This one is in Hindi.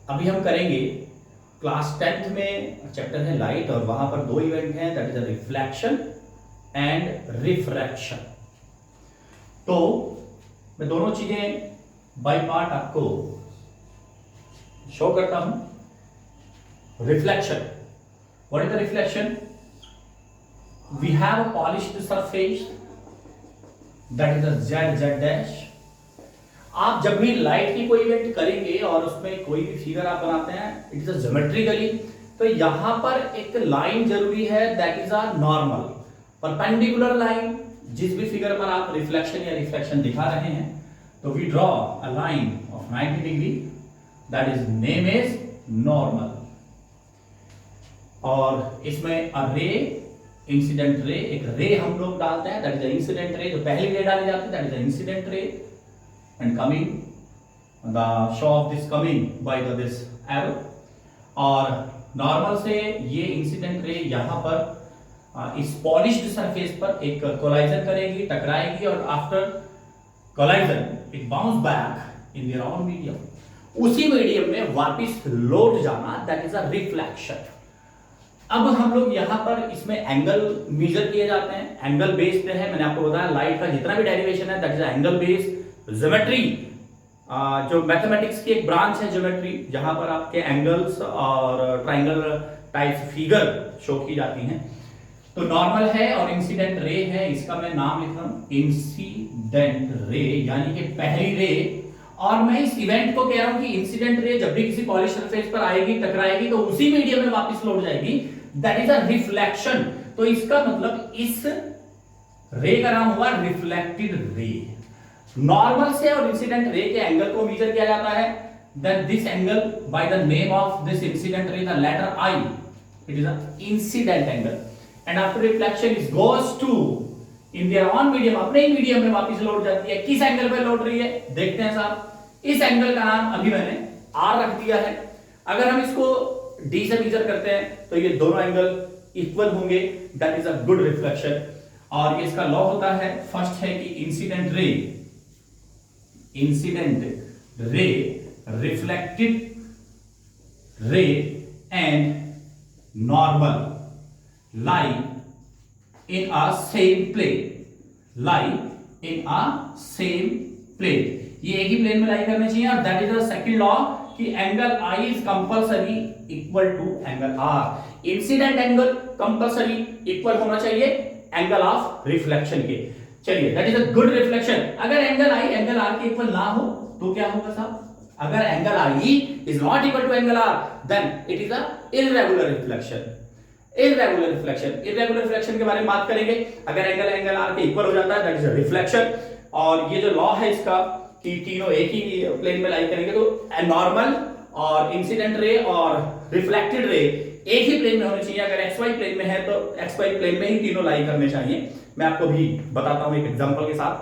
अभी हम करेंगे क्लास 10th में चैप्टर है लाइट और वहां पर दो इवेंट हैं, that is a reflection and refraction. तो मैं दोनों चीजें बाय पार्ट आपको शो करता हूं। Reflection, what is the reflection? We have a polished surface that is a Z Z dash. आप जब भी लाइट की कोई इवेंट करेंगे और उसमें कोई भी फिगर आप बनाते हैं, इट इज अ ज्योमेट्रिकली, तो यहां पर एक लाइन जरूरी है, that is a normal perpendicular line. जिस भी फिगर पर आप रिफ्लेक्शन या रिफ्लेक्शन दिखा रहे हैं, तो we draw a line of 90 degree, that is name is normal. और इसमें अ रे, इंसिडेंट रे, एक रे हम लोग डालते हैं, that is the incident ray. जो पहली रे डाली जाती है that is the incident ray, and coming the show of this coming by this arrow। और नॉर्मल से ये इंसिडेंट रे यहां पर इस पॉलिश्ड सरफेस पर एक कोलाइजन करेगी, टकराएगी, और after collision it bounce back in their own medium. उसी मीडियम में वापस लौट जाना, दैट इज अ रिफ्लेक्शन। अब हम लोग यहां पर इसमें एंगल मेजर किए जाते हैं, एंगल बेस्ड है। मैंने आपको बताया लाइट का जितना भी डेरिवेशन है that is angle based. Geometry, जो मैथमेटिक्स की एक ब्रांच है ज्योमेट्री, जहां पर आपके एंगल्स और ट्राइंगल टाइप फिगर शो की जाती हैं। तो नॉर्मल है और इंसिडेंट रे है, इसका मैं नाम लिख रहा हूं इंसिडेंट रे, यानी कि पहली रे। और मैं इस इवेंट को कह रहा हूं कि इंसिडेंट रे जब भी किसी पॉलिश सरफेस पर आएगी, टकराएगी, तो उसी मीडियम में वापस लौट जाएगी, दैट इज अ रिफ्लेक्शन। तो इसका मतलब इस रे का नाम हुआ रिफ्लेक्टेड रे। नॉर्मल से और इंसिडेंट रे के एंगल को मेजर किया जाता है, then this angle by the name of this incident ray, the letter I, it is a incident angle. And after reflection it goes टू इन देयर ऑन मीडियम, अपने ही मीडियम में वापस लौट जाती है। किस एंगल पे लौट रही है देखते हैं साहब। इस एंगल का नाम अभी मैंने आर रख दिया है। अगर हम इसको डी से मेजर करते हैं तो ये दोनों एंगल इक्वल होंगे, that is a good reflection. और इसका लॉ होता है, फर्स्ट है कि incident ray, reflected ray and normal lie in a same plane, ये एक ही प्लेन में लाई करने चाहिए। और that is the second law कि angle I is compulsory equal to angle R. Incident angle compulsory equal होना चाहिए एंगल ऑफ रिफ्लेक्शन के। चलिए, that is a good reflection. अगर एंगल आई एंगल आर के इक्वल ना हो तो क्या होगा साहब? अगर angle I is not equal to angle are, then it is a irregular reflection. Irregular reflection के बारे में बात करेंगे। अगर एंगल आर के इक्वल हो जाता है, दैट इज अ रिफ्लेक्शन। और ये जो लॉ है इसका कि तीनों एक ही प्लेन में लाई करेंगे, तो नॉर्मल और इंसिडेंट रे और रिफ्लेक्टेड रे एक ही प्लेन में होने चाहिए। अगर एक्स वाई प्लेन में है तो एक्स वाई प्लेन में ही तीनों लाई करने चाहिए। मैं आपको भी बताता हूं एक एग्जांपल के साथ।